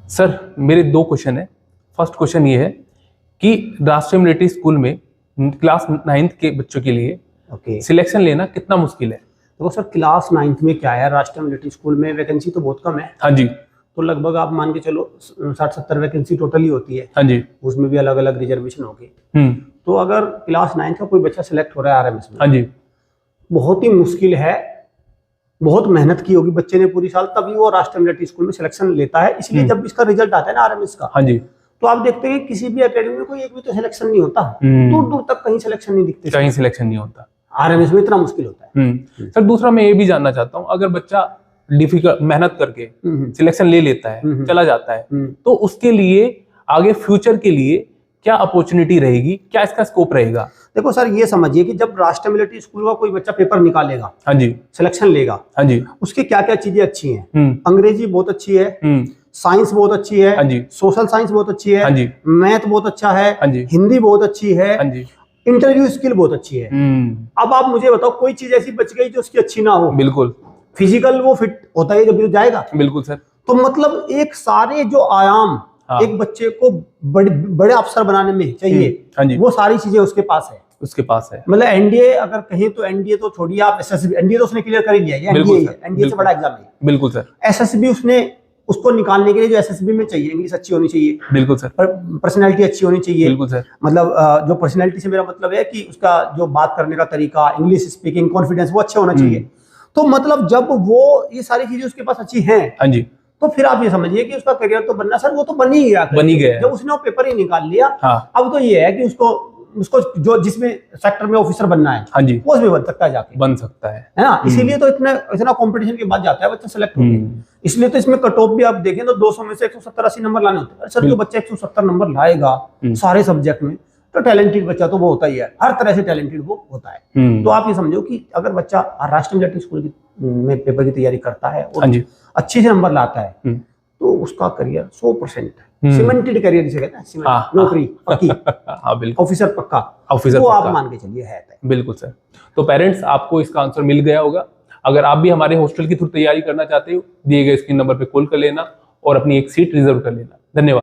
Sir मेरे 2 question है। First question ये है कि राष्ट्रीय मिलिट्री स्कूल में क्लास 9th के बच्चों के लिए सिलेक्शन लेना कितना मुश्किल है? देखो सर, क्लास 9th में क्या है, राष्ट्रीय मिलिट्री स्कूल में वैकेंसी तो बहुत कम है। हाँ जी। तो लगभग आप मान के चलो 60-70 वैकेंसी टोटली होती है। हाँ जी। उसमें भी अलग अलग रिजर्वेशन होगी। तो अगर क्लास 9th का कोई बच्चा सिलेक्ट हो रहा है आरएमएस में, हाँ जी, बहुत ही मुश्किल है। बहुत मेहनत की होगी बच्चे ने पूरी साल, तभी वो राष्ट्रीय मिलिट्री स्कूल में सिलेक्शन लेता है। इसलिए जब इसका रिजल्ट आता है ना आरएमएस का, हाँ जी, तो आप देखते हैं किसी भी एकेडमी में कोई एक भी तो सिलेक्शन नहीं होता। दूर दूर तक कहीं सिलेक्शन नहीं दिखते, कहीं सिलेक्शन नहीं होता। आरएमएस में इतना मुश्किल होता है। सर दूसरा मैं ये भी जानना चाहता हूँ, अगर बच्चा डिफिकल्ट मेहनत करके सिलेक्शन ले लेता है, चला जाता है, तो उसके लिए आगे फ्यूचर के लिए क्या अपॉर्चुनिटी रहेगी, क्या इसका स्कोप रहेगा? देखो सर, ये समझिए कि जब राष्ट्रीय मिलिट्री स्कूल का कोई बच्चा पेपर निकालेगा, हाँ जी, सिलेक्शन लेगा, हाँ जी, उसकी क्या क्या चीजें अच्छी हैं। अंग्रेजी बहुत अच्छी है, साइंस बहुत अच्छी है, हाँ जी, सोशल साइंस बहुत अच्छी है, हाँ जी, मैथ बहुत अच्छा है, हाँ जी, हिंदी बहुत अच्छी है, हाँ जी, इंटरव्यू स्किल बहुत अच्छी है। अब आप मुझे बताओ, कोई चीज ऐसी बच गई जो उसकी अच्छी ना हो? बिल्कुल। फिजिकल वो फिट होता है जब भी जाएगा। बिल्कुल सर। तो मतलब एक सारे जो आयाम एक बच्चे को बड़े अफसर बनाने में चाहिए, हाँ जी, वो सारी चीजें उसके पास है। उसके पास है। मतलब एनडीए अगर कहीं, तो एनडीए तो छोड़िए, आप एसएसबी, एनडीए तो उसने क्लियर कर ही लिया है, एनडीए से बड़ा एग्जाम है। बिल्कुल सर। एसएसबी उसने उसको निकालने के लिए जो एसएसबी में चाहिए, इंग्लिश अच्छी होनी चाहिए। बिल्कुल सर। पर्सनैलिटी अच्छी होनी चाहिए। बिल्कुल सर। मतलब जो पर्सनैलिटी से मेरा मतलब है कि उसका जो बात करने का तरीका, इंग्लिश स्पीकिंग, कॉन्फिडेंस, वो अच्छा होना चाहिए। तो मतलब जब वो ये सारी चीजें उसके पास अच्छी हैं, हाँ जी, तो फिर आप ये समझिए कि उसका करियर तो बनना, सर वो तो बन ही गया, जब उसने वो पेपर ही निकाल लिया। अब तो ये है कि उसको जो जिसमें सेक्टर में ऑफिसर बनना है, हाँ जी, वो उसमें बन सकता है, जाके बन सकता है ना। इसीलिए तो इतना कंपटीशन के बाद जाता है बच्चा सेलेक्ट होके। इसलिए तो इसमें कट ऑफ भी आप देखें तो 200 में से 170-80 नंबर लाने होते हैं। सर जो बच्चा 170 नंबर लाएगा सारे सब्जेक्ट में, तो टैलेंटेड बच्चा तो वो होता ही है, हर तरह से टैलेंटेड वो होता है। तो आप ये समझो कि अगर बच्चा राष्ट्रीय मिलिट्री स्कूल में पेपर की तैयारी करता है और अच्छे से नंबर लाता है, तो उसका करियर 100% सीमेंटेड करियर जिसे कहते हैं, नौकरी पक्की, ऑफिसर पक्का, ऑफिसर वो आप मान के चलिए है। बिल्कुल सर। तो पेरेंट्स, आपको इसका आंसर मिल गया होगा। अगर आप भी हमारे हॉस्टल की थ्रू तैयारी करना चाहते हो, दिए गए स्क्रीन नंबर पे कॉल कर लेना और अपनी एक सीट रिजर्व कर लेना। धन्यवाद।